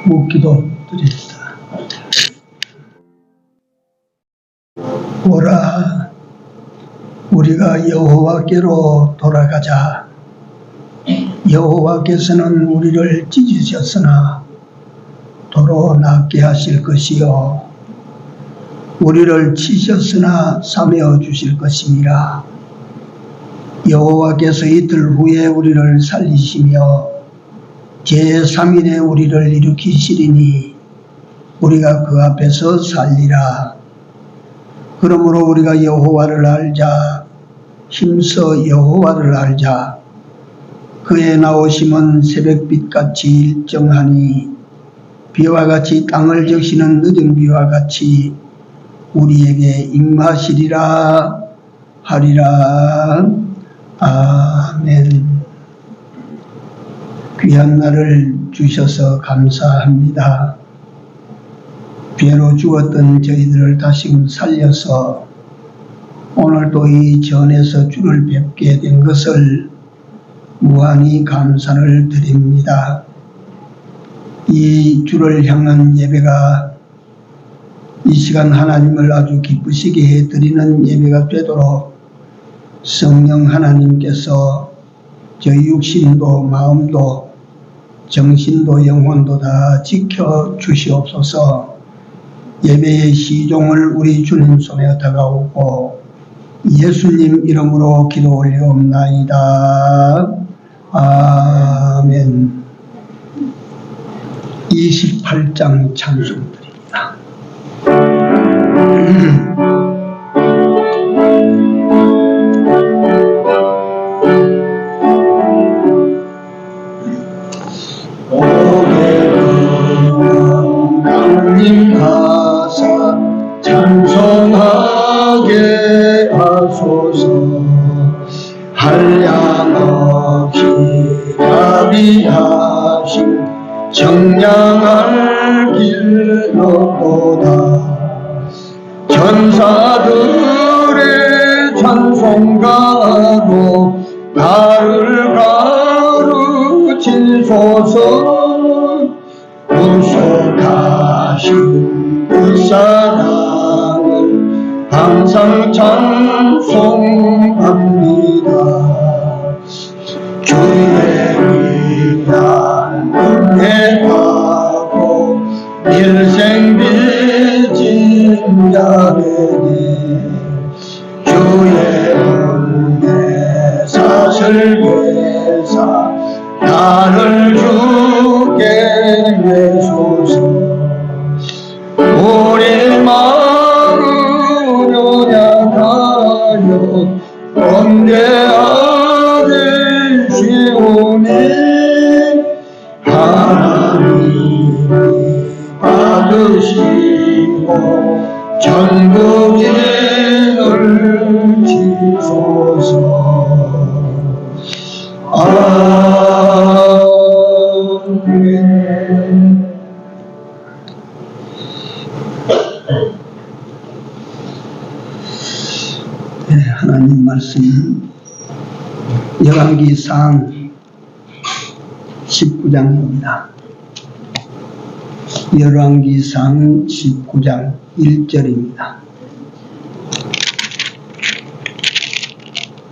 묻기도 드립니다. 오라, 우리가 여호와께로 돌아가자. 여호와께서는 우리를 찢으셨으나 도로 낫게 하실 것이요 우리를 치셨으나 사며 주실 것이니라. 여호와께서 이틀 후에 우리를 살리시며 제3일에 우리를 일으키시리니 우리가 그 앞에서 살리라. 그러므로 우리가 여호와를 알자. 힘써 여호와를 알자. 그의 나오심은 새벽빛같이 일정하니 비와 같이 땅을 적시는 늦은 비와 같이 우리에게 임하시리라 하리라. 아멘. 귀한 날을 주셔서 감사합니다. 죄로 죽었던 저희들을 다시금 살려서 오늘도 이 전에서 주를 뵙게 된 것을 무한히 감사를 드립니다. 이 주를 향한 예배가 이 시간 하나님을 아주 기쁘시게 해드리는 예배가 되도록 성령 하나님께서 저희 육신도 마음도 정신도 영혼도 다 지켜주시옵소서. 예배의 시종을 우리 주님 손에 다가오고 예수님 이름으로 기도 올리옵나이다. 아멘. 28장 찬송드립니다. 강림 하사 찬송하게 하소서. 한량없이 자비하신 정량할 길로보다 천사들의 찬송가로 나를 가르치소서. 구속하신 그 사랑을 항상 찬송합니다. 주의 위대한 은혜하고 일생 빚진 자들이 주의 은혜 사슬계사 나를 주게 내소서. 우리 마음을 연약하여 범죄하게 쉬우니 하나님이 받으시고 전부진을 지소서. 아멘. 네, 하나님 말씀 열왕기상 19장입니다. 열왕기상 19장 1절입니다.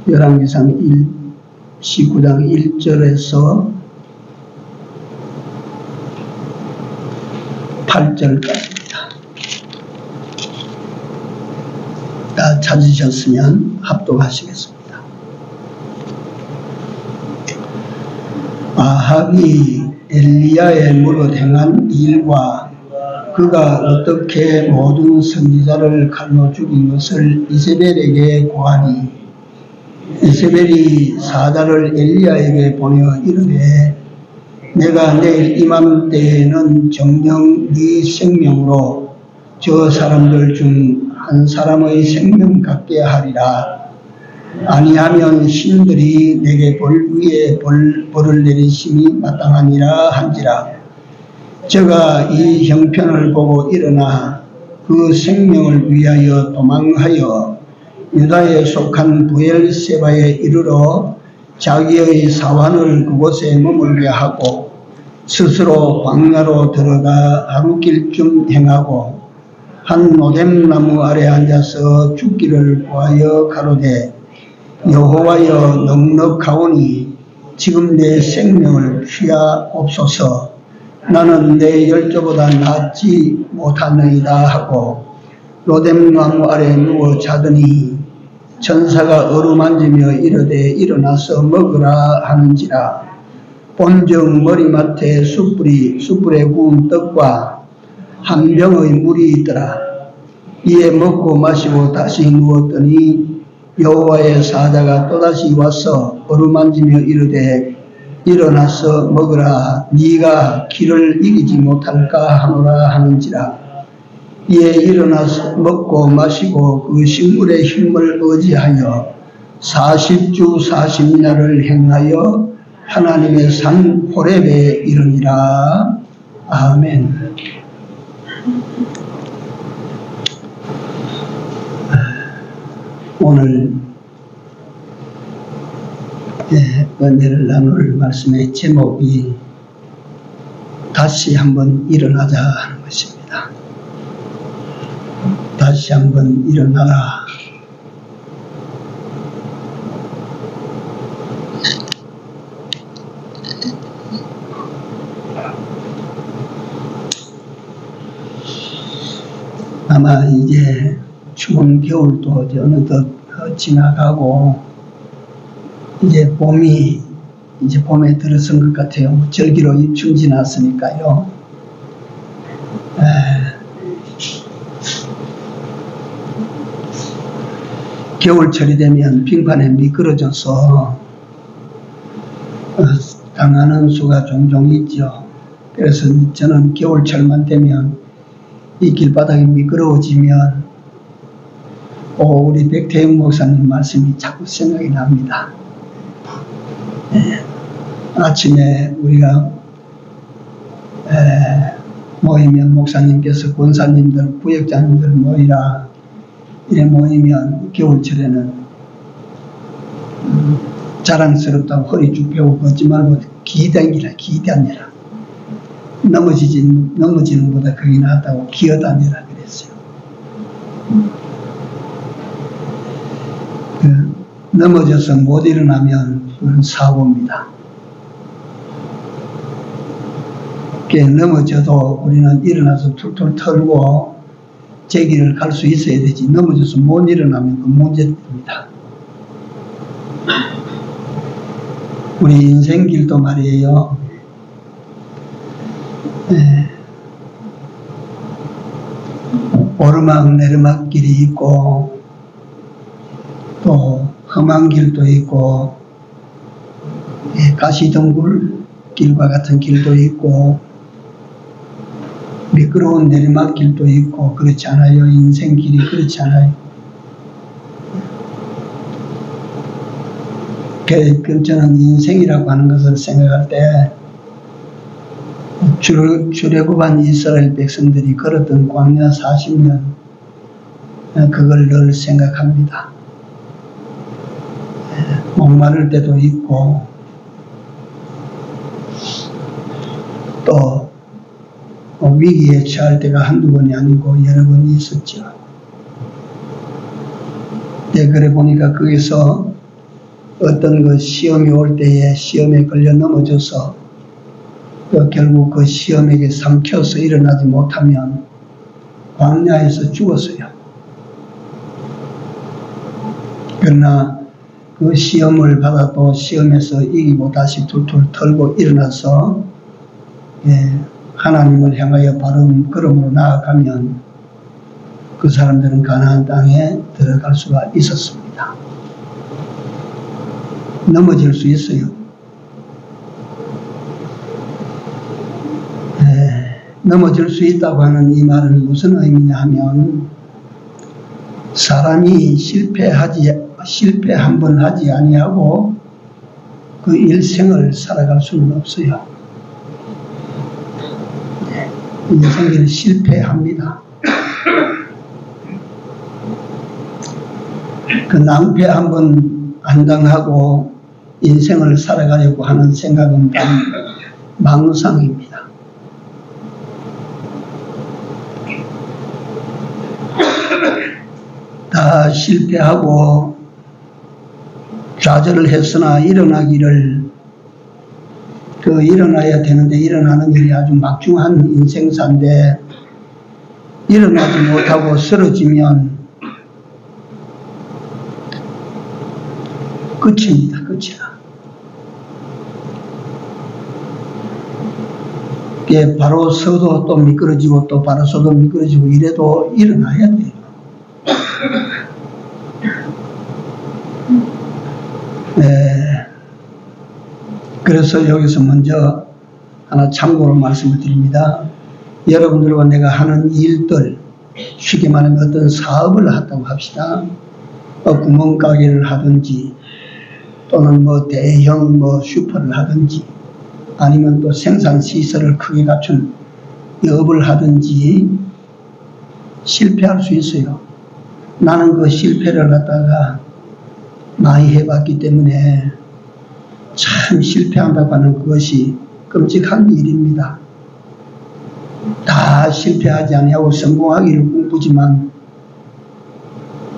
열왕기상 19장 1절에서 8절까지입니다. 다 찾으셨으면 합독하시겠습니다. 아합이 엘리야의 무릇 행한 일과 그가 어떻게 모든 선지자를 칼로 죽인 것을 이세벨에게 고하니 이세벨이 사자를 엘리야에게 보내어 이르되 내가 내일 임하는 때에는 정녕 네 생명으로 저 사람들 중 한 사람의 생명 갖게 하리라. 아니하면 신들이 내게 벌 위에 벌을 내리심이 마땅하니라 한지라. 저가 이 형편을 보고 일어나 그 생명을 위하여 도망하여 유다에 속한 부엘세바에 이르러 자기의 사환을 그곳에 머물게 하고 스스로 광야로 들어가 하루길쯤 행하고 한 노뎀나무 아래 앉아서 죽기를 구하여 가로되 여호와여 넉넉하오니 지금 내 생명을 취하옵소서. 나는 내 열조보다 낫지 못하느이다 하고 노뎀나무 아래 누워 자더니 천사가 어루만지며 이르되 일어나서 먹으라 하는지라. 본즉 머리맡에 숯불에 구운 떡과 한 병의 물이 있더라. 이에 먹고 마시고 다시 누웠더니 여호와의 사자가 또다시 와서 어루만지며 이르되 일어나서 먹으라. 네가 기를 이기지 못할까 하노라 하는지라. 이에 일어나서 먹고 마시고 그 식물의 힘을 의지하여 40주 40야를 행하여 하나님의 산 호렙에 이르니라. 아멘. 오늘 은혜를 나눌 말씀의 제목이 다시 한번 일어나자 하는 것입니다. 다시 한번 일어나라. 아마 이제 추운 겨울도 어느덧 지나가고 이제 봄에 들어선 것 같아요. 절기로 입춘 지났으니까요. 겨울철이 되면 빙판에 미끄러져서 당하는 수가 종종 있죠. 그래서 저는 겨울철만 되면 이 길바닥이 미끄러워지면 우리 백태영 목사님 말씀이 자꾸 생각이 납니다. 아침에 우리가 모이면 목사님께서 권사님들, 구역장님들 모이라 이래 모이면 겨울철에는 자랑스럽다고 허리 쭉 펴고 걷지 말고 기다니라. 넘어지는 것보다 그게 낫다고 기어다니라 그랬어요. 넘어져서 못 일어나면 그건 사고입니다. 넘어져도 우리는 일어나서 툴툴 털고 제 길을 갈 수 있어야 되지. 넘어져서 못 일어나면 그 문제입니다. 우리 인생길도 말이에요. 오르막 내리막 길이 있고 또 험한 길도 있고 가시덩굴 길과 같은 길도 있고 미끄러운 내리막 길도 있고 그렇지 않아요? 인생 길이 그렇지 않아요? 저는 인생이라고 하는 것을 생각할 때 출애굽한 이스라엘 백성들이 걸었던 광야 40년 그걸 늘 생각합니다. 목마를 때도 있고 또 위기에 처할 때가 한두 번이 아니고 여러 번이 있었죠. 그래 보니까 거기서 어떤 그 시험이 올 때에 시험에 걸려 넘어져서 결국 그 시험에게 삼켜서 일어나지 못하면 광야에서 죽었어요. 그러나 그 시험을 받아도 시험에서 이기고 다시 툴툴 털고 일어나서 하나님을 향하여 바른 걸음으로 나아가면 그 사람들은 가나안 땅에 들어갈 수가 있었습니다. 넘어질 수 있어요. 넘어질 수 있다고 하는 이 말은 무슨 의미냐 하면 사람이 실패 한 번 하지 아니하고 그 일생을 살아갈 수는 없어요. 인생을 실패합니다. 그 낭패 한 번 안 당하고 인생을 살아가려고 하는 생각은 망상입니다. 다 실패하고 좌절을 했으나 일어나기를 일어나야 되는데 일어나는 일이 아주 막중한 인생사인데 일어나지 못하고 쓰러지면 끝입니다. 끝이야. 이게 바로 서도 또 미끄러지고 또 바로 서도 미끄러지고 이래도 일어나야 돼요. 네. 그래서 여기서 먼저 하나 참고로 말씀을 드립니다. 여러분들과 내가 하는 일들, 쉽게 말하면 어떤 사업을 한다고 합시다. 구멍가게를 하든지 또는 대형 슈퍼를 하든지 아니면 또 생산시설을 크게 갖춘 업을 하든지 실패할 수 있어요. 나는 그 실패를 갖다가 많이 해봤기 때문에 참 실패한다고 하는 그것이 끔찍한 일입니다. 다 실패하지 아니하고 성공하기를 꿈꾸지만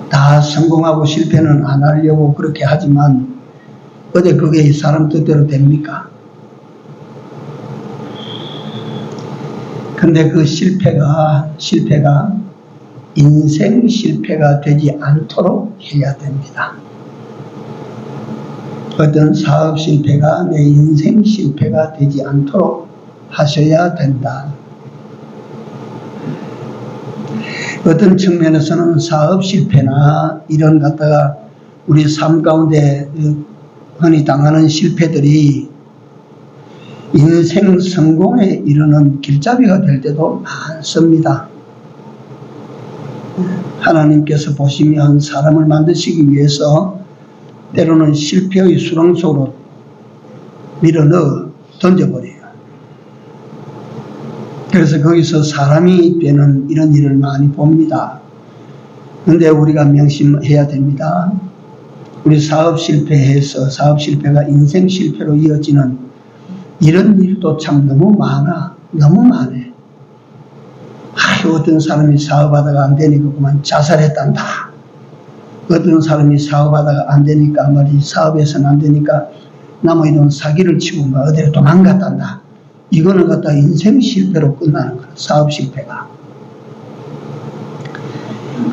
다 성공하고 실패는 안 하려고 그렇게 하지만 어디 그게 사람 뜻대로 됩니까? 근데 그 실패가 인생 실패가 되지 않도록 해야 됩니다. 어떤 사업 실패가 내 인생 실패가 되지 않도록 하셔야 된다. 어떤 측면에서는 사업 실패나 이런 갖다가 우리 삶 가운데 흔히 당하는 실패들이 인생 성공에 이르는 길잡이가 될 때도 많습니다. 하나님께서 보시면 사람을 만드시기 위해서 때로는 실패의 수렁 속으로 밀어넣어 던져버려요. 그래서 거기서 사람이 되는 이런 일을 많이 봅니다. 그런데 우리가 명심해야 됩니다. 우리 사업 실패해서 사업 실패가 인생 실패로 이어지는 이런 일도 참 너무 많아. 너무 많아. 어떤 사람이 사업하다가 안 되니까 그만 자살했단다. 어떤 사람이 사업하다가 안 되니까 사업에서는 안 되니까 남의 돈 사기를 치고 어디로 도망갔단다. 이거는 갖다 인생 실패로 끝나는 거야. 사업 실패가.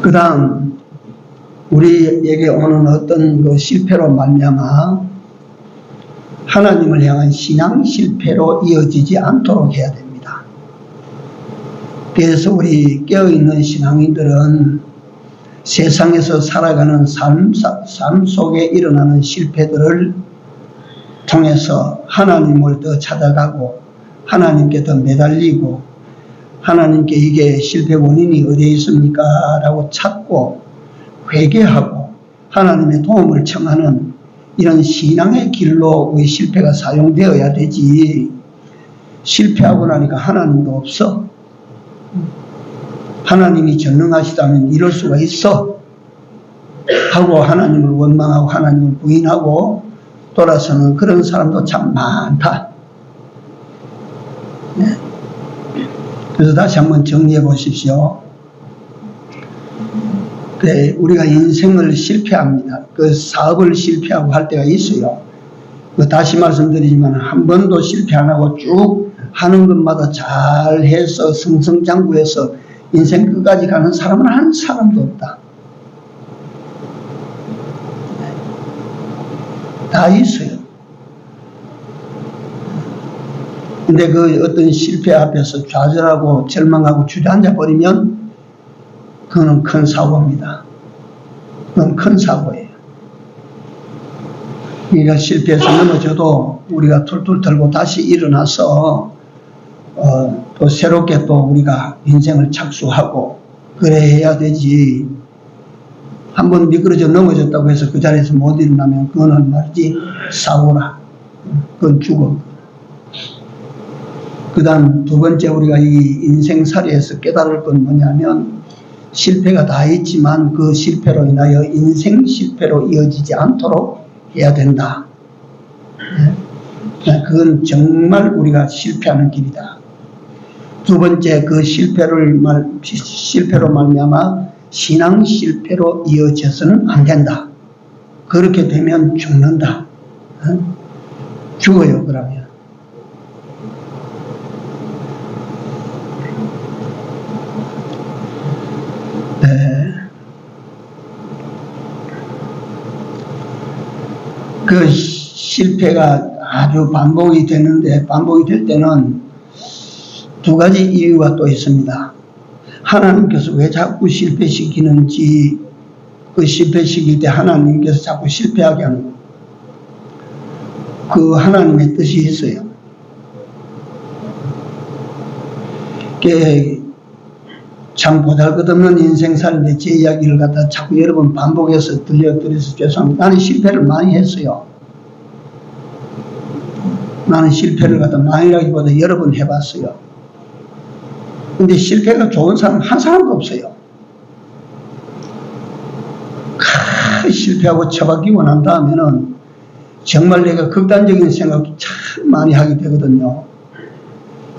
그 다음 우리에게 오는 어떤 그 실패로 말미암아 하나님을 향한 신앙 실패로 이어지지 않도록 해야 됩니다. 그래서 우리 깨어있는 신앙인들은 세상에서 살아가는 삶 속에 일어나는 실패들을 통해서 하나님을 더 찾아가고 하나님께 더 매달리고 하나님께 이게 실패 원인이 어디에 있습니까? 라고 찾고 회개하고 하나님의 도움을 청하는 이런 신앙의 길로 우리 실패가 사용되어야 되지. 실패하고 나니까 하나님도 없어. 하나님이 전능하시다면 이럴 수가 있어 하고 하나님을 원망하고 하나님을 부인하고 돌아서는 그런 사람도 참 많다. 네. 그래서 다시 한번 정리해 보십시오. 네, 우리가 인생을 실패합니다. 그 사업을 실패하고 할 때가 있어요. 다시 말씀드리지만 한 번도 실패 안 하고 쭉 하는 것마다 잘해서 승승장구해서 인생 끝까지 가는 사람은 한 사람도 없다. 다 있어요. 근데 그 어떤 실패 앞에서 좌절하고 절망하고 주저앉아 버리면 그거는 큰 사고입니다. 그건 큰 사고예요. 우리가 실패해서 넘어져도 우리가 툴툴 털고 다시 일어나서 또 새롭게 또 우리가 인생을 착수하고 그래야 되지. 한번 미끄러져 넘어졌다고 해서 그 자리에서 못 일어나면 그거는 말이지 사고라. 그건 죽어. 그 다음 두 번째 우리가 이 인생살이에서 깨달을 건 뭐냐면 실패가 다 있지만 그 실패로 인하여 인생 실패로 이어지지 않도록 해야 된다. 그건 정말 우리가 실패하는 길이다. 두 번째, 그 실패로 말미암아 신앙 실패로 이어져서는 안 된다. 그렇게 되면 죽는다. 죽어요, 그러면. 그 실패가 아주 반복이 되는데, 반복이 될 때는 두 가지 이유가 또 있습니다. 하나님께서 왜 자꾸 실패시키는지, 그 실패시킬 때 하나님께서 자꾸 실패하게 하는 그 하나님의 뜻이 있어요. 참 보잘것없는 인생 사는데 제 이야기를 갖다 자꾸 여러 번 반복해서 들려드려서 죄송합니다. 나는 실패를 많이 했어요. 나는 실패를 갖다 많이라기보다 여러 번 해봤어요. 근데 실패가 좋은 사람 한 사람도 없어요. 실패하고 처박히고 난 다음에는 정말 내가 극단적인 생각을 참 많이 하게 되거든요.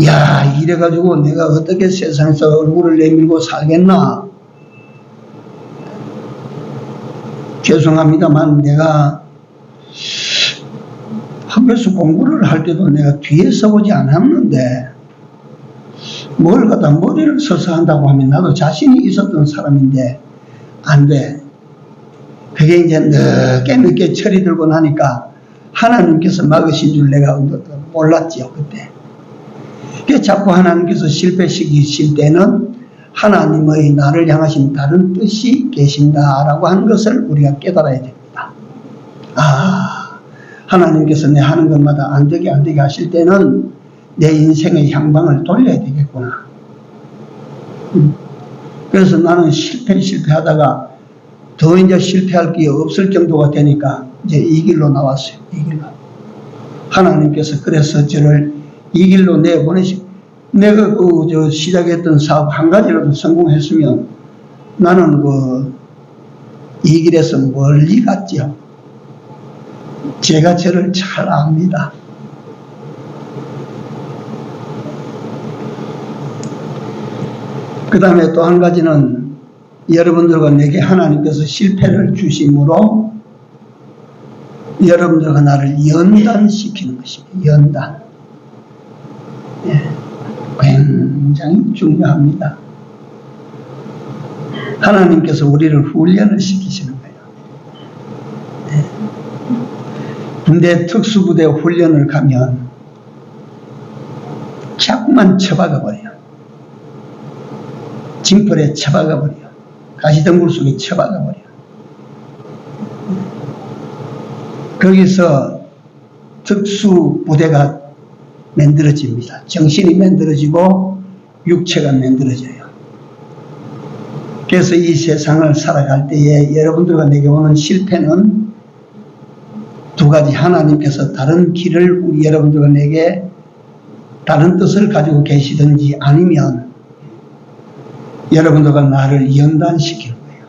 야, 이래가지고 내가 어떻게 세상에서 얼굴을 내밀고 살겠나. 죄송합니다만 내가 학교에서 공부를 할 때도 내가 뒤에 서보지 않았는데 뭘 갖다 머리를 서서 한다고 하면 나도 자신이 있었던 사람인데 안 돼. 그게 이제 늦게 철이 들고 나니까 하나님께서 막으신 줄 내가 몰랐지요, 그때. 자꾸 하나님께서 실패시키실 때는 하나님의 나를 향하신 다른 뜻이 계신다라고 하는 것을 우리가 깨달아야 됩니다. 하나님께서 내 하는 것마다 안 되게 하실 때는 내 인생의 향방을 돌려야 되겠구나. 그래서 나는 실패하다가 더 이제 실패할 게 없을 정도가 되니까 이제 이 길로 나왔어요. 이 길로. 하나님께서 그래서 저를 이 길로 내보내시고, 내가 시작했던 사업 한 가지라도 성공했으면 나는 이 길에서 멀리 갔죠. 제가 저를 잘 압니다. 그 다음에 또 한 가지는 여러분들과 내게 하나님께서 실패를 주심으로 여러분들과 나를 연단시키는 것입니다. 연단. 굉장히 중요합니다. 하나님께서 우리를 훈련을 시키시는 거예요. 군대 특수부대 훈련을 가면 자꾸만 처박아버려요. 징벌에 처박아버려요. 가시덤불 속에 처박아버려요. 거기서 특수부대가 만들어집니다. 정신이 만들어지고 육체가 만들어져요. 그래서 이 세상을 살아갈 때에 여러분들과 내게 오는 실패는 두 가지, 하나님께서 다른 길을 우리 여러분들과 내게 다른 뜻을 가지고 계시든지 아니면 여러분들과 나를 연단시키는 거예요.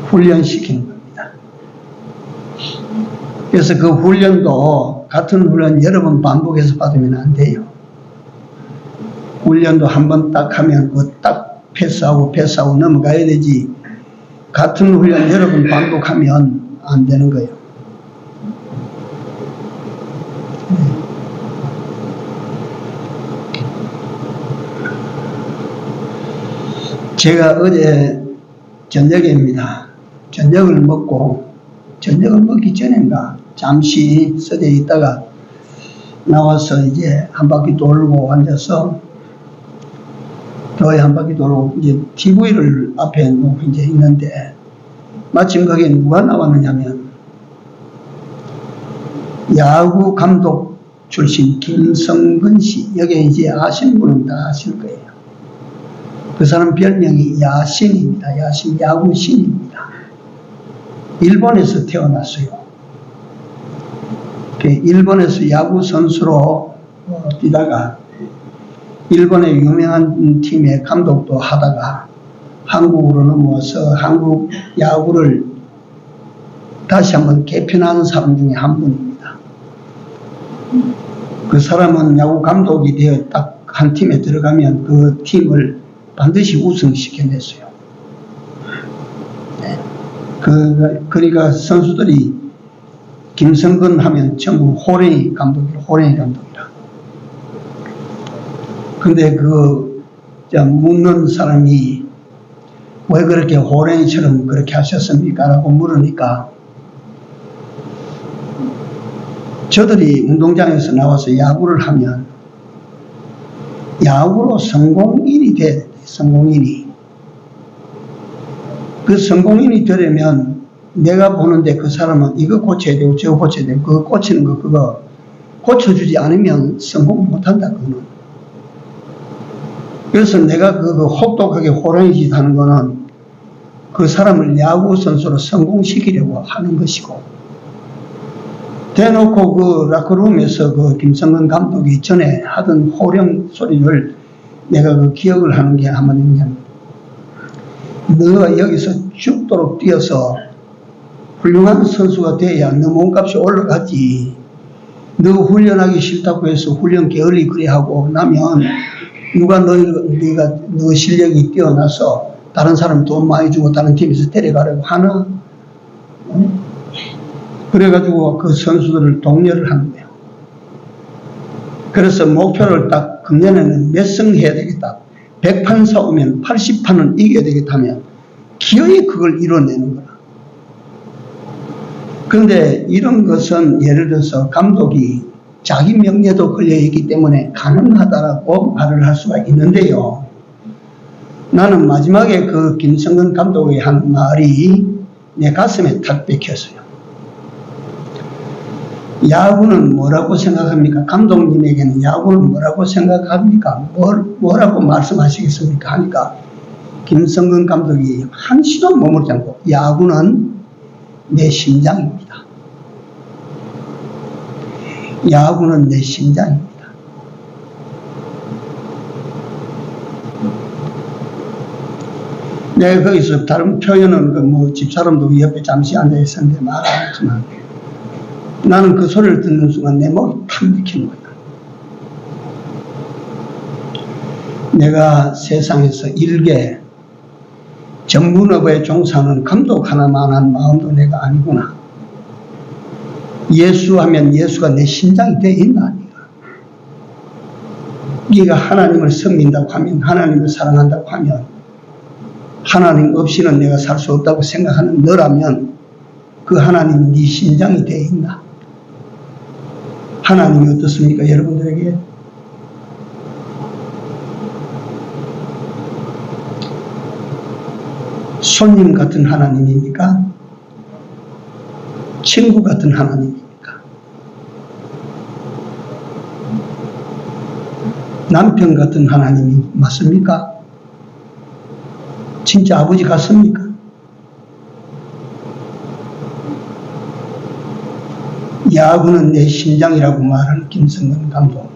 훈련시키는 겁니다. 그래서 그 훈련도 같은 훈련 여러 번 반복해서 받으면 안 돼요. 훈련도 한 번 딱 하면 딱 패스하고 넘어가야 되지, 같은 훈련 여러 번 반복하면 안 되는 거예요. 제가 어제 저녁입니다. 저녁을 먹기 전인가 잠시 서재에 있다가 나와서 이제 한 바퀴 돌고 앉아서 한 바퀴 돌고 이제 TV를 앞에 놓고 이제 있는데 마침 거기에 누가 나왔느냐면 야구 감독 출신 김성근 씨. 여기 이제 아시는 분은 다 아실 거예요. 그 사람 별명이 야신입니다. 야신, 야구신입니다. 일본에서 태어났어요. 일본에서 야구 선수로 뛰다가 일본의 유명한 팀의 감독도 하다가 한국으로 넘어와서 한국 야구를 다시 한번 개편하는 사람 중에 한 분입니다. 그 사람은 야구 감독이 되어 딱 한 팀에 들어가면 그 팀을 반드시 우승시켜냈어요. 네. 그러니까 선수들이 김성근 하면 전부 호랭이 감독이라. 근데 묻는 사람이 왜 그렇게 호랭이처럼 그렇게 하셨습니까? 라고 물으니까 저들이 운동장에서 나와서 야구를 하면 야구로 성공인이 돼야 돼. 성공인이. 그 성공인이 되려면 내가 보는데 그 사람은 이거 고쳐야 되고 저거 고쳐야 되고 그거 고치는 거 그거 고쳐주지 않으면 성공 못한다. 그거는. 그래서 내가 혹독하게 호랑이짓 하는 거는 그 사람을 야구 선수로 성공시키려고 하는 것이고, 대놓고 그 라커룸에서 그 김성근 감독이 전에 하던 호령 소리를 내가 기억을 하는 게 한번 있냐면, 너가 여기서 죽도록 뛰어서 훌륭한 선수가 돼야 너 몸값이 올라가지. 너 훈련하기 싫다고 해서 훈련 게을리 그래 하고 나면 누가 너 실력이 뛰어나서 다른 사람 돈 많이 주고 다른 팀에서 데려가려고 하나? 그래가지고 그 선수들을 독려를 하는 거예요. 그래서 목표를 딱 금년에는 몇 승 해야 되겠다. 100판 싸우면 80판은 이겨야 되겠다면 기어이 그걸 이뤄내는 거라. 그런데 이런 것은 예를 들어서 감독이 자기 명예도 걸려있기 때문에 가능하다라고 말을 할 수가 있는데요. 나는 마지막에 그 김성근 감독이 한 말이 내 가슴에 탁 박혔어요. 야구는 뭐라고 생각합니까? 감독님에게는 야구는 뭐라고 생각합니까? 뭐라고 말씀하시겠습니까? 하니까 김성근 감독이 한시도 머무르지 않고 야구는 내 심장입니다. 야구는 내 심장입니다. 내가 거기서 다른 표현은 집사람도 옆에 잠시 앉아 있었는데 말 안 했지만 나는 그 소리를 듣는 순간 내 목이 탁 막히는 거야. 내가 세상에서 일개 전문업에 종사하는 감독 하나만한 마음도 내가 아니구나. 예수하면 예수가 내 심장이 되어 있나? 네가 하나님을 섬긴다고 하면, 하나님을 사랑한다고 하면, 하나님 없이는 내가 살 수 없다고 생각하는 너라면 그 하나님이 네 심장이 되어 있나? 하나님이 어떻습니까? 여러분들에게 손님 같은 하나님입니까? 친구 같은 하나님입니까? 남편 같은 하나님이 맞습니까? 진짜 아버지 같습니까? 야구는 내 심장이라고 말하는 김성근 감독.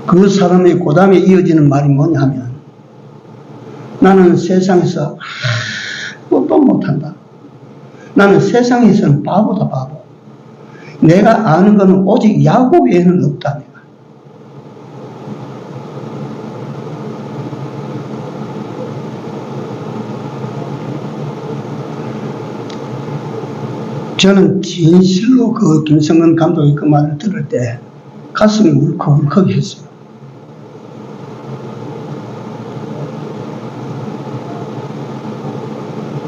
그 사람의 고담에 이어지는 말이 뭐냐 하면 나는 세상에서 아무것도 못한다. 나는 세상에서는 바보다 바보. 내가 아는 것은 오직 야구 외에는 없다. 내가. 저는 진실로 그 김성근 감독의 그 말을 들을 때 가슴이 울컥울컥 했어요.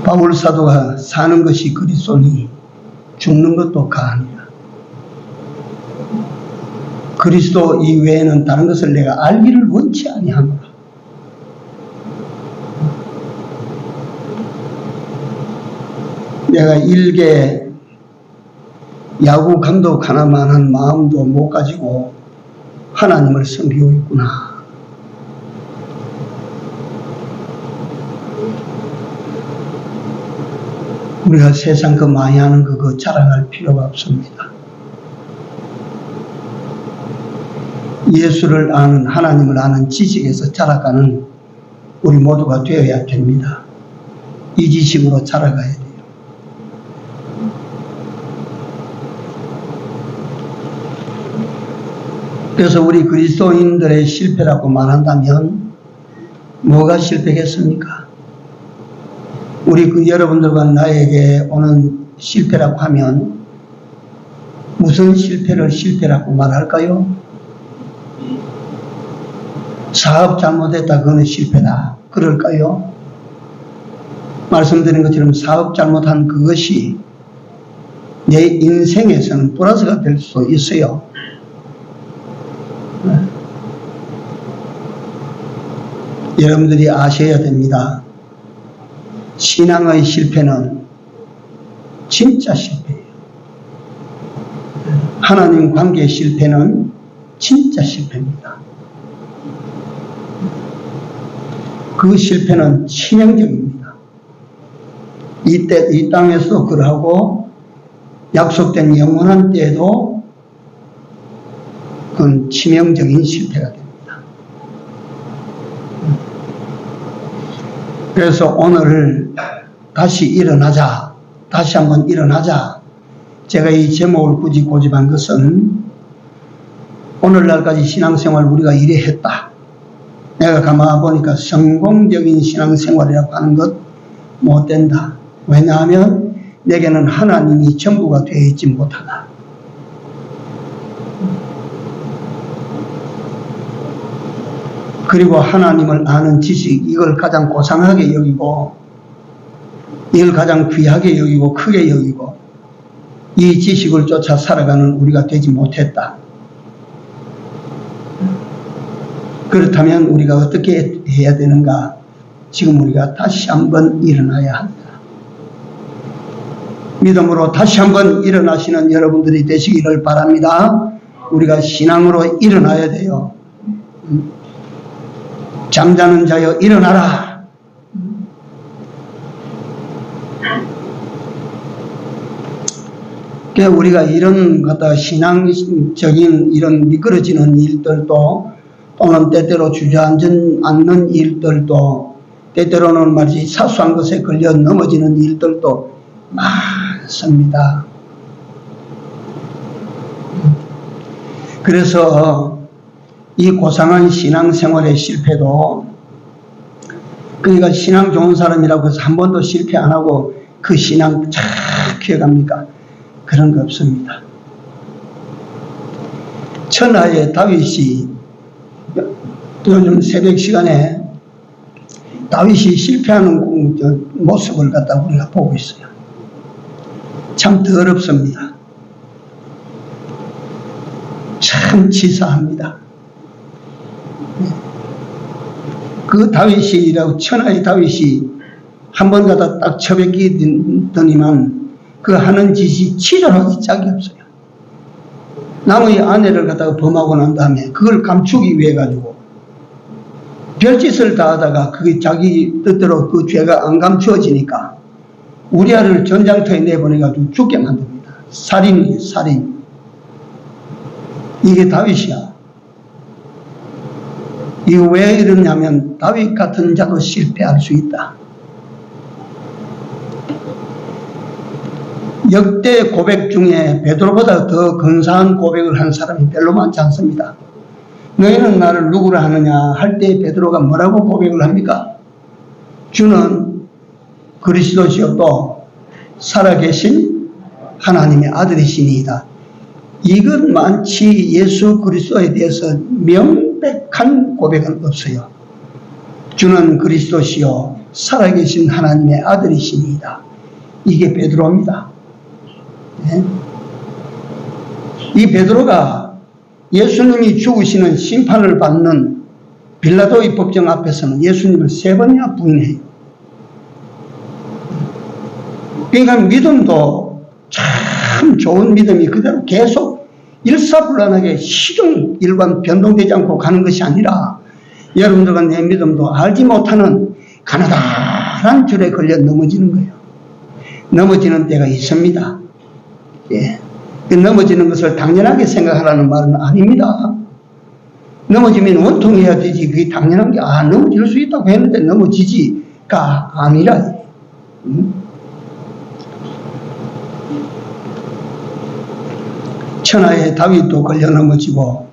바울 사도가 사는 것이 그리스도니 죽는 것도 가하니라. 그리스도 이외에는 다른 것을 내가 알기를 원치 아니하노라. 내가 일개 야구 감독 하나만한 마음도 못 가지고 하나님을 섬기고 있구나. 우리가 세상 그 많이 하는 그거 자랑할 필요가 없습니다. 예수를 아는, 하나님을 아는 지식에서 자라가는 우리 모두가 되어야 됩니다. 이 지식으로 자라가야 돼요. 그래서 우리 그리스도인들의 실패라고 말한다면 뭐가 실패겠습니까? 우리 여러분들과 나에게 오는 실패라고 하면 무슨 실패를 실패라고 말할까요? 사업 잘못했다, 그거는 실패다, 그럴까요? 말씀드린 것처럼 사업 잘못한 그것이 내 인생에서는 플러스가 될 수 있어요. 여러분들이 아셔야 됩니다. 신앙의 실패는 진짜 실패예요. 하나님 관계 실패는 진짜 실패입니다. 그 실패는 치명적입니다. 이 땅에서도 그러하고 약속된 영원한 때에도 그건 치명적인 실패가 됩니다. 그래서 오늘 다시 일어나자, 다시 한번 일어나자. 제가 이 제목을 굳이 고집한 것은 오늘날까지 신앙생활 우리가 이래 했다. 내가 가만히 보니까 성공적인 신앙생활이라고 하는 것 못 된다. 왜냐하면 내게는 하나님이 전부가 되어 있지 못하다. 그리고 하나님을 아는 지식, 이걸 가장 고상하게 여기고, 이걸 가장 귀하게 여기고, 크게 여기고, 이 지식을 쫓아 살아가는 우리가 되지 못했다. 그렇다면 우리가 어떻게 해야 되는가? 지금 우리가 다시 한번 일어나야 합니다. 믿음으로 다시 한번 일어나시는 여러분들이 되시기를 바랍니다. 우리가 신앙으로 일어나야 돼요. 잠자는 자여 일어나라. 우리가 이런 신앙적인 이런 미끄러지는 일들도 또는 때때로 주저앉는 일들도 때때로는 말이지 사소한 것에 걸려 넘어지는 일들도 많습니다. 그래서 이 고상한 신앙생활의 실패도, 그러니까 신앙 좋은 사람이라고 해서 한 번도 실패 안 하고 그 신앙 잘 키워갑니까? 그런 거 없습니다. 천하의 다윗이 요즘 새벽 시간에 다윗이 실패하는 모습을 갖다 우리가 보고 있어요. 참 더럽습니다. 참 치사합니다. 그 다윗이라고 천하의 다윗이 한 번 가다 딱 처박히더니만 그 하는 짓이 치졸하기 짝이 없어요. 남의 아내를 갖다가 범하고 난 다음에 그걸 감추기 위해 가지고 별짓을 다 하다가 그게 자기 뜻대로 그 죄가 안 감추어지니까 우리아를 전장터에 내보내가지고 죽게 만듭니다. 살인이에요, 살인. 이게 다윗이야. 이거 왜 이러냐면 다윗 같은 자도 실패할 수 있다. 역대 고백 중에 베드로보다 더 근사한 고백을 한 사람이 별로 많지 않습니다. 너희는 나를 누구라 하느냐 할 때 베드로가 뭐라고 고백을 합니까? 주는 그리스도시요 또 살아계신 하나님의 아들이시니이다. 이것만치 예수 그리스도에 대해서 명백한 고백은 없어요. 주는 그리스도시요 살아계신 하나님의 아들이시니이다. 이게 베드로입니다. 네? 이 베드로가 예수님이 죽으시는 심판을 받는 빌라도의 법정 앞에서는 예수님을 3번이나 부인해요. 그러니까 믿음도 참 좋은 믿음이 그대로 계속 일사불란하게 시종 일관 변동되지 않고 가는 것이 아니라 여러분들과 내 믿음도 알지 못하는 가나다란 줄에 걸려 넘어지는 거예요. 넘어지는 때가 있습니다. 예. 넘어지는 것을 당연하게 생각하라는 말은 아닙니다. 넘어지면 원통해야 되지. 그게 당연한 게, 넘어질 수 있다고 했는데 넘어지지가 아니라, 천하의 다윗도 걸려 넘어지고,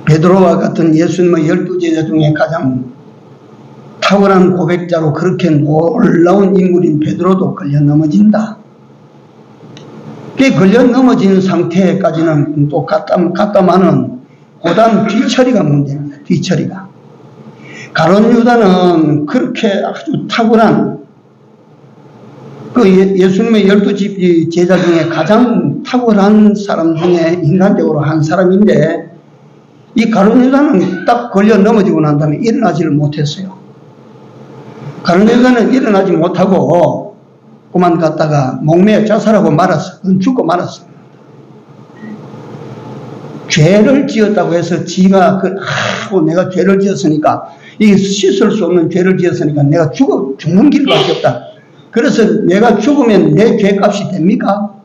베드로와 같은 예수님의 12제자 중에 가장 탁월한 고백자로 그렇게 놀라운 인물인 베드로도 걸려 넘어진다. 그 걸려 넘어진 상태까지는 또 갔다마는 고단 뒤처리가 문제입니다. 뒤처리가. 가룟 유다는 그렇게 아주 탁월한 그 예수님의 12 제자 중에 가장 탁월한 사람 중에 인간적으로 한 사람인데, 이 가룟 유다는 딱 걸려 넘어지고 난 다음에 일어나지를 못했어요. 가룟 유다는 일어나지 못하고 그만 갔다가 목매어 자살하고 말았어. 죽고 말았어. 죄를 지었다고 해서 지가 내가 죄를 지었으니까, 이 씻을 수 없는 죄를 지었으니까 내가 죽는 길밖에 없다. 그래서 내가 죽으면 내 죄값이 됩니까?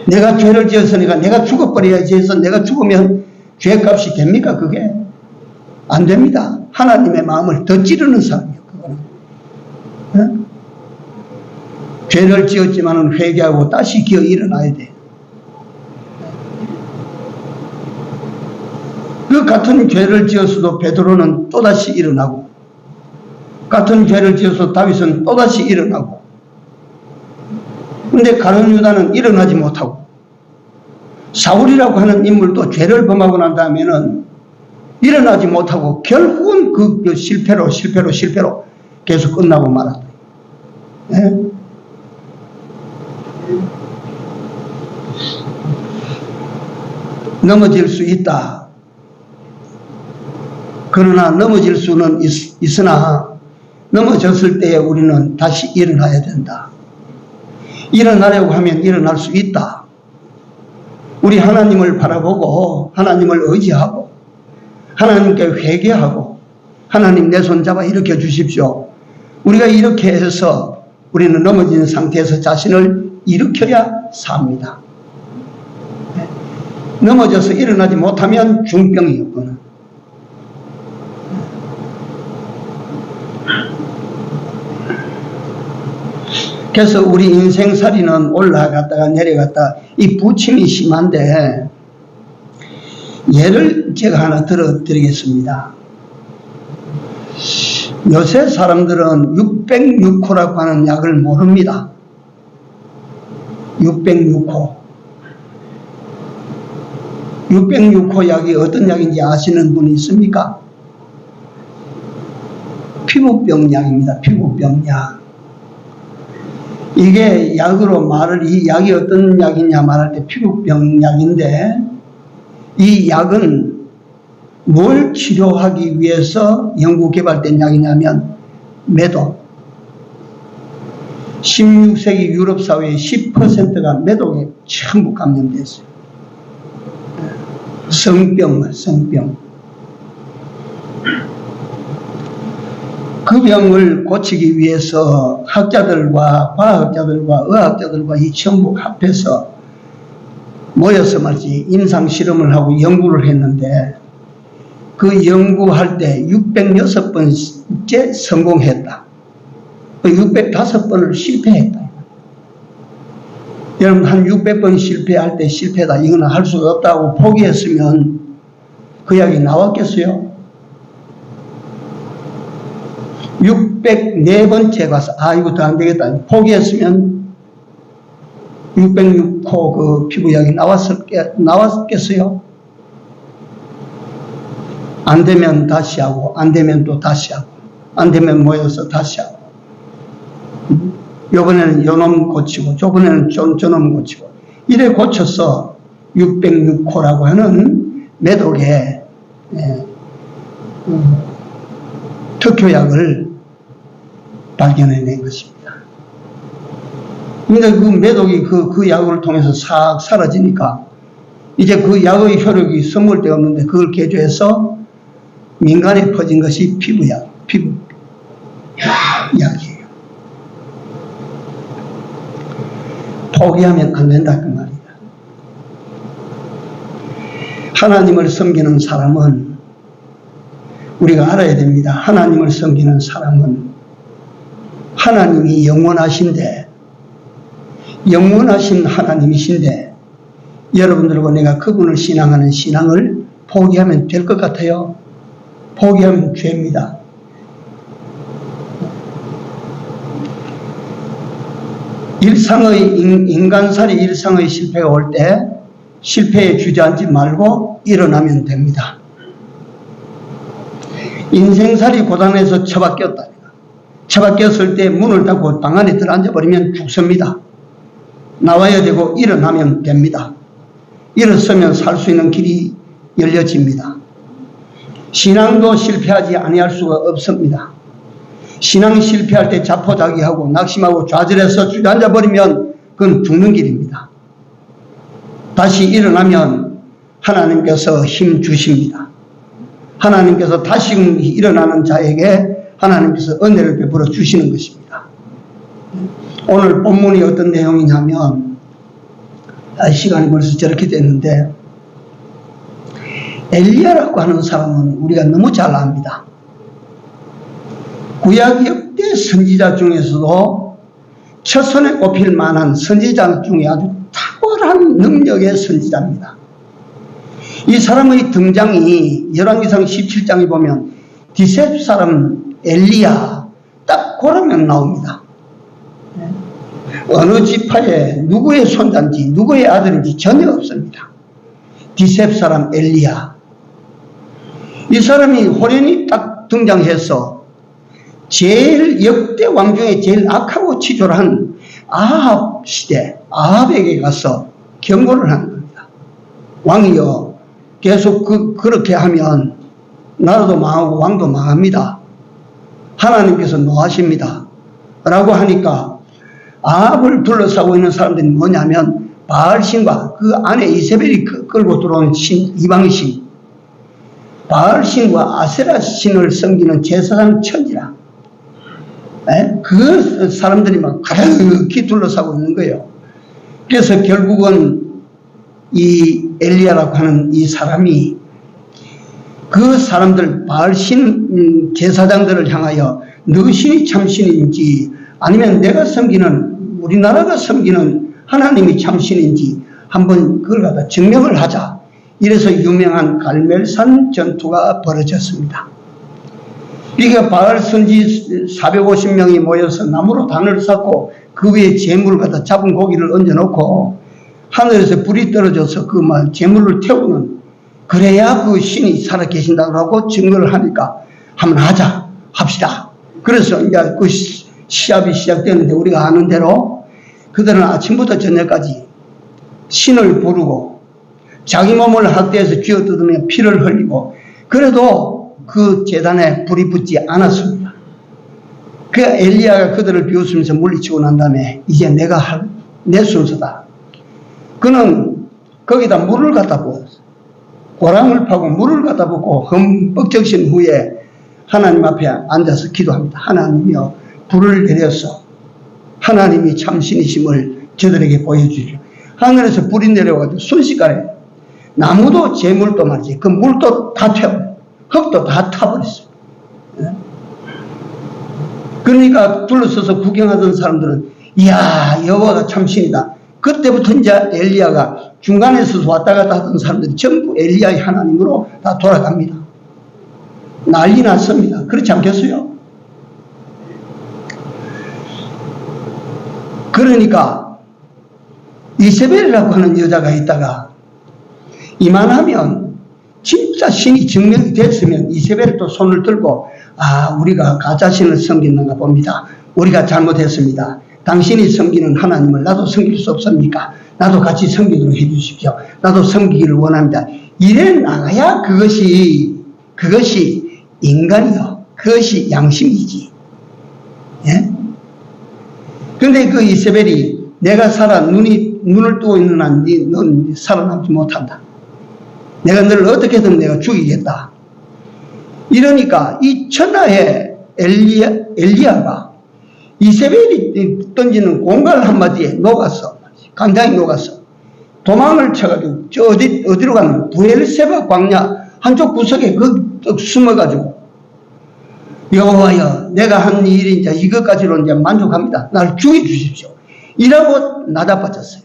내가 죄를 지었으니까 내가 죽어버려야지 해서 내가 죽으면 죄값이 됩니까? 그게 안 됩니다. 하나님의 마음을 더 찌르는 사람이에요. 그거는. 죄를 지었지만은 회개하고 다시 기어 일어나야 돼. 그 같은 죄를 지었어도 베드로는 또다시 일어나고, 같은 죄를 지어서 다윗은 또다시 일어나고, 근데 가룟 유다는 일어나지 못하고, 사울이라고 하는 인물도 죄를 범하고 난 다음에는 일어나지 못하고 결국은 그 실패로 계속 끝나고 말았다. 네? 넘어질 수 있다. 그러나 넘어질 수는 있으나 넘어졌을 때에 우리는 다시 일어나야 된다. 일어나려고 하면 일어날 수 있다. 우리 하나님을 바라보고 하나님을 의지하고 하나님께 회개하고 하나님 내 손 잡아 일으켜 주십시오. 우리가 이렇게 해서 우리는 넘어진 상태에서 자신을 일으켜야 삽니다. 넘어져서 일어나지 못하면 중병이었구나. 그래서 우리 인생살이는 올라갔다가 내려갔다 이 부침이 심한데, 예를 제가 하나 들어드리겠습니다. 요새 사람들은 606호라고 하는 약을 모릅니다. 606호. 606호 약이 어떤 약인지 아시는 분이 있습니까? 피부병 약입니다. 피부병 약. 이게 약으로 이 약이 어떤 약이냐 말할 때 피부병 약인데, 이 약은 뭘 치료하기 위해서 연구 개발된 약이냐면 매독. 16세기 유럽 사회의 10%가 매독에 전부 감염되어 있어요. 성병. 그 병을 고치기 위해서 학자들과 과학자들과 의학자들과 이 전부 합해서 모여서 말이지 임상 실험을 하고 연구를 했는데, 그 연구할 때 606번째 성공했다. 605번을 실패했다. 여러분, 한 600번 실패할 때 실패다, 이거는 할 수가 없다고 포기했으면 그 약이 나왔겠어요? 604번째 가서 이거 더 안 되겠다 포기했으면 606호 그 피부약이 나왔겠어요? 안 되면 다시 하고, 안 되면 또 다시 하고, 안 되면 모여서 다시 하고, 요번에는 요놈 고치고, 저번에는 저놈 고치고, 이래 고쳐서 606호라고 하는 매독의 특효약을 발견해낸 것입니다. 근데 그 매독이 그 약을 통해서 싹 사라지니까 이제 그 약의 효력이 선물 데 없는데, 그걸 개조해서 민간에 퍼진 것이 피부약이에요. 포기하면 안 된다 그 말이야. 하나님을 섬기는 사람은 우리가 알아야 됩니다. 하나님을 섬기는 사람은 하나님이 영원하신 하나님이신데, 여러분들과 내가 그분을 신앙하는 신앙을 포기하면 될 것 같아요? 포기하면 죄입니다. 인간살이 일상의 실패가 올 때 실패에 주저앉지 말고 일어나면 됩니다. 인생살이 고단해서 처박혔다. 처박혔을 때 문을 닫고 방 안에 들어앉아버리면 죽습니다. 나와야 되고 일어나면 됩니다. 일어서면 살 수 있는 길이 열려집니다. 신앙도 실패하지 아니할 수가 없습니다. 신앙 실패할 때 자포자기하고 낙심하고 좌절해서 주저앉아버리면 그건 죽는 길입니다. 다시 일어나면 하나님께서 힘 주십니다. 하나님께서 다시 일어나는 자에게 하나님께서 은혜를 베풀어 주시는 것입니다. 오늘 본문이 어떤 내용이냐면, 시간이 벌써 저렇게 됐는데, 엘리야라고 하는 사람은 우리가 너무 잘 압니다. 구약 역대 선지자 중에서도 첫선에 꼽힐 만한 선지자 중에 아주 탁월한 능력의 선지자입니다. 이 사람의 등장이 열왕기상 17장에 보면 디셉 사람 엘리야 딱 고르면 나옵니다. 어느 지파에 누구의 손자인지 누구의 아들인지 전혀 없습니다. 디셉 사람 엘리야. 이 사람이 호련히 딱 등장해서 제일 역대 왕 중에 제일 악하고 치졸한 아합 시대 아합에게 가서 경고를 하는 겁니다. 왕이여, 계속 그렇게 하면 나라도 망하고 왕도 망합니다. 하나님께서 노하십니다. 라고 하니까 아합을 둘러싸고 있는 사람들이 뭐냐면 바알신과 그 안에 이세벨이 끌고 들어온 신, 이방신, 바알신과 아세라신을 섬기는 제사장 천지라. 그 사람들이 막 가득히 둘러싸고 있는 거예요. 그래서 결국은 이 엘리야라고 하는 이 사람이 그 사람들 바알신 제사장들을 향하여 너 신이 참신인지 아니면 내가 섬기는 우리나라가 섬기는 하나님이 참신인지 한번 그걸 갖다 증명을 하자. 이래서 유명한 갈멜산 전투가 벌어졌습니다. 이게 바알 선지 450명이 모여서 나무로 단을 쌓고 그 위에 재물을 갖다 잡은 고기를 얹어놓고 하늘에서 불이 떨어져서 그 재물을 태우는, 그래야 그 신이 살아계신다고 하고 증거를 하니까 한번 합시다. 그래서 이제 그 시합이 시작되는데 우리가 아는 대로 그들은 아침부터 저녁까지 신을 부르고 자기 몸을 학대해서 쥐어뜯으며 피를 흘리고 그래도 그 제단에 불이 붙지 않았습니다. 그 엘리야가 그들을 비웃으면서 물리치고 난 다음에 이제 내가 할 내 순서다. 그는 거기다 물을 갖다 부었어. 고랑을 파고 물을 갖다 붓고 흠뻑 적신 후에 하나님 앞에 앉아서 기도합니다. 하나님이여, 불을 내려서 하나님이 참신이심을 저들에게 보여주시오. 하늘에서 불이 내려가지고 순식간에 나무도 재물도 말이지 그 물도 다 태워, 흙도 다 타버렸어요. 그러니까 둘러서서 구경하던 사람들은 이야, 여호와가 참신이다. 그때부터 이제 엘리야가 중간에서 왔다 갔다 하던 사람들이 전부 엘리야의 하나님으로 다 돌아갑니다. 난리 났습니다. 그렇지 않겠어요? 그러니까 이세벨이라고 하는 여자가 있다가 이만하면 진짜 신이 증명이 됐으면 이세벨이 또 손을 들고 우리가 가짜신을 섬기는가 봅니다. 우리가 잘못했습니다. 당신이 섬기는 하나님을 나도 섬길 수 없습니까? 나도 같이 섬기도록 해주십시오. 나도 섬기기를 원합니다. 이래 나가야 그것이 인간이요. 그것이 양심이지. 예? 근데 그 이세벨이 내가 눈을 뜨고 있는 한 넌 살아남지 못한다. 내가 너를 어떻게든 내가 죽이겠다. 이러니까 이 천하의 엘리야가 이세벨이 던지는 공갈 한마디에 녹았어. 간장이 녹았어. 도망을 쳐가지고 어디로 가는 부엘세바 광야 한쪽 구석에 숨어가지고 여호와여, 내가 한 일이 이제 이것까지로 이제 만족합니다. 나를 죽여주십시오. 이라고 나다빠졌어요.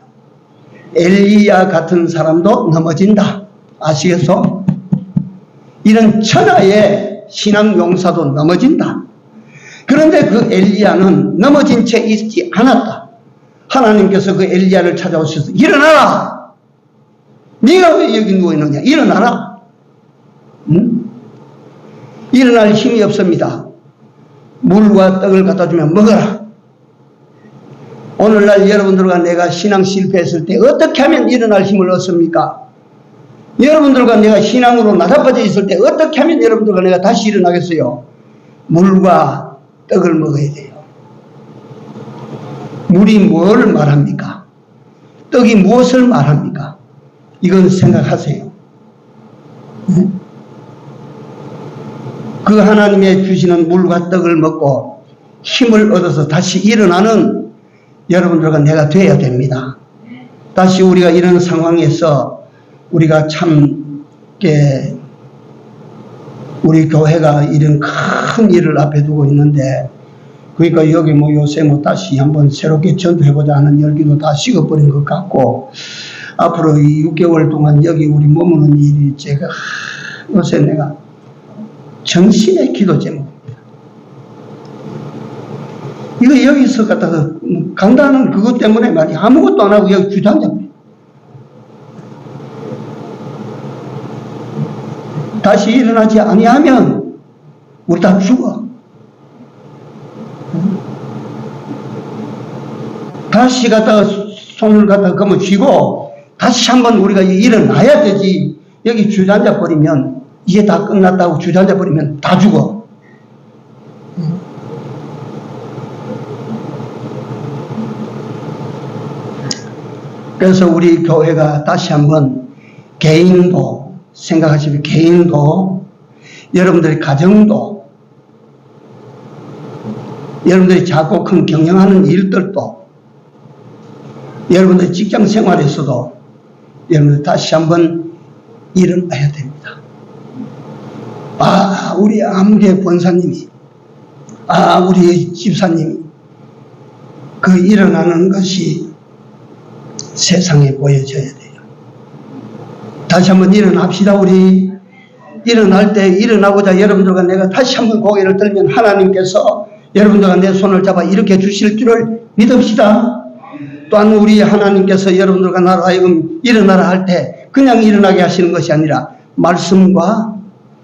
엘리야 같은 사람도 넘어진다. 아시겠소? 이런 천하의 신앙 용사도 넘어진다. 그런데 그 엘리야는 넘어진 채 있지 않았다. 하나님께서 그 엘리야를 찾아오셔서 일어나라. 네가 왜 여기 누워있느냐. 일어나라. 응? 일어날 힘이 없습니다. 물과 떡을 갖다 주면 먹어라. 오늘날 여러분들과 내가 신앙 실패했을 때 어떻게 하면 일어날 힘을 얻습니까? 여러분들과 내가 신앙으로 나사빠져 있을 때 어떻게 하면 여러분들과 내가 다시 일어나겠어요? 물과 떡을 먹어야 돼요. 물이 뭘 말합니까? 떡이 무엇을 말합니까? 이건 생각하세요. 네? 그 하나님의 주시는 물과 떡을 먹고 힘을 얻어서 다시 일어나는 여러분들과 내가 되어야 됩니다. 다시 우리가 이런 상황에서 우리가 참 우리 교회가 이런 큰 일을 앞에 두고 있는데, 그러니까 여기 뭐 요새 뭐 다시 한번 새롭게 전도해보자 하는 열기도 다 식어버린 것 같고, 앞으로 이 6개월 동안 여기 우리 머무는 일이 제가 요새 내가 정신의 기도 제목입니다. 이거 여기서 갖다가 강단은 그것 때문에 말이야. 아무것도 안 하고 여기 주저앉아버려. 다시 일어나지 아니하면 우리 다 죽어. 다시 갖다가 손을 갖다가 그러면 쥐고 다시 한번 우리가 일어나야 되지. 여기 주저앉아 버리면 이제 다 끝났다고 주저앉아 버리면 다 죽어. 그래서 우리 교회가 다시 한번 개인도 생각하시면 개인도, 여러분들의 가정도, 여러분들이 작고 큰 경영하는 일들도, 여러분들의 직장 생활에서도 여러분들 다시 한번 일어나야 됩니다. 아, 우리 아무개 권사님이, 아, 우리 집사님이 그 일어나는 것이 세상에 보여져야 돼요. 다시 한번 일어납시다. 우리 일어날 때 일어나고자 여러분들과 내가 다시 한번 고개를 들면 하나님께서 여러분들과 내 손을 잡아 일으켜 주실 줄을 믿읍시다. 또한 우리 하나님께서 여러분들과 나로 하여금 일어나라 할 때 그냥 일어나게 하시는 것이 아니라 말씀과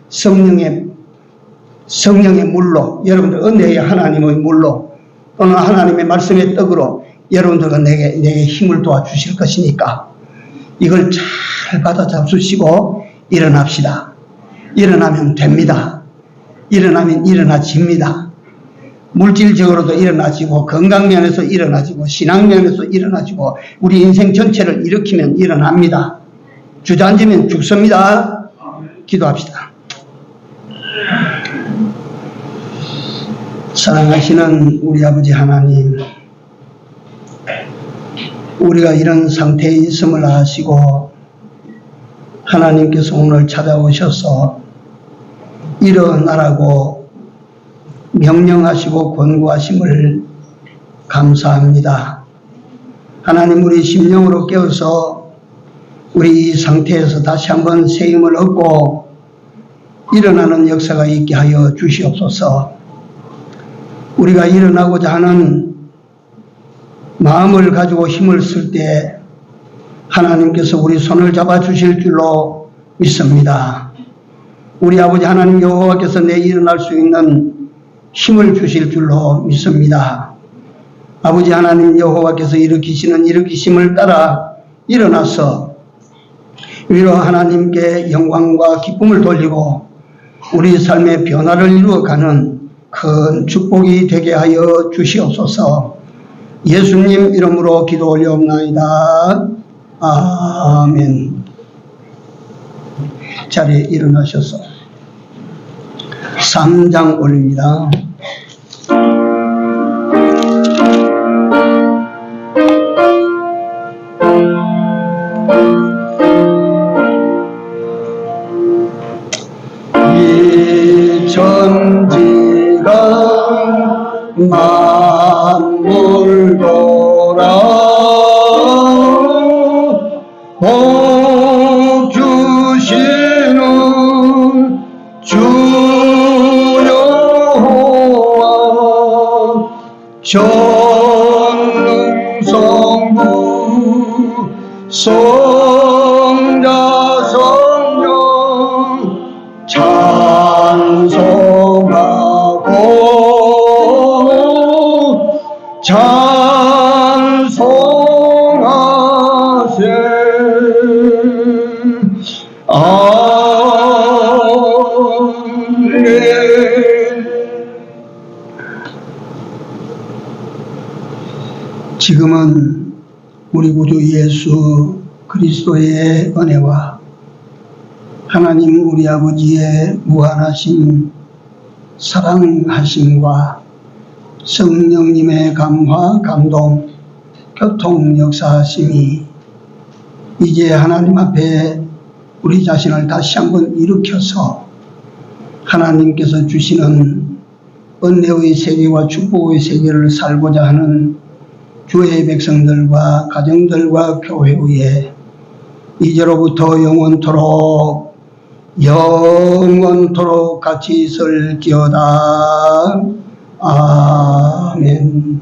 성령의 물로, 여러분들 은혜의 하나님의 물로 또는 하나님의 말씀의 떡으로 여러분들과 내게 힘을 도와주실 것이니까 이걸 잘 받아 잡수시고 일어납시다. 일어나면 됩니다. 일어나면 일어나집니다. 물질적으로도 일어나지고, 건강면에서 일어나지고, 신앙면에서 일어나지고, 우리 인생 전체를 일으키면 일어납니다. 주저앉으면 죽습니다. 기도합시다. 사랑하시는 우리 아버지 하나님, 우리가 이런 상태에 있음을 아시고 하나님께서 오늘 찾아오셔서 일어나라고 명령하시고 권고하심을 감사합니다. 하나님, 우리 심령으로 깨어서 우리 이 상태에서 다시 한번 새 힘을 얻고 일어나는 역사가 있게 하여 주시옵소서. 우리가 일어나고자 하는 마음을 가지고 힘을 쓸 때 하나님께서 우리 손을 잡아 주실 줄로 믿습니다. 우리 아버지 하나님 여호와께서 내 일어날 수 있는 힘을 주실 줄로 믿습니다. 아버지 하나님 여호와께서 일으키시는 일으키심을 따라 일어나서 위로 하나님께 영광과 기쁨을 돌리고 우리 삶의 변화를 이루어가는 큰 축복이 되게 하여 주시옵소서. 예수님 이름으로 기도 올려옵나이다. 아멘. 자리에 일어나셔서 3장 올립니다. 이 천지가 만물 돌아 복 주시는 주 여호와 전능성부 성자 성령 찬송하고 찬송하세. 아멘. 지금은 우리 구주 예수 그리스도의 은혜와 하나님 우리 아버지의 무한하신 사랑하심과 성령님의 감화, 감동, 교통 역사하심이 이제 하나님 앞에 우리 자신을 다시 한번 일으켜서 하나님께서 주시는 은혜의 세계와 축복의 세계를 살고자 하는 주의 백성들과 가정들과 교회 위에 이제로부터 영원토록 같이 있을지어다. 아멘.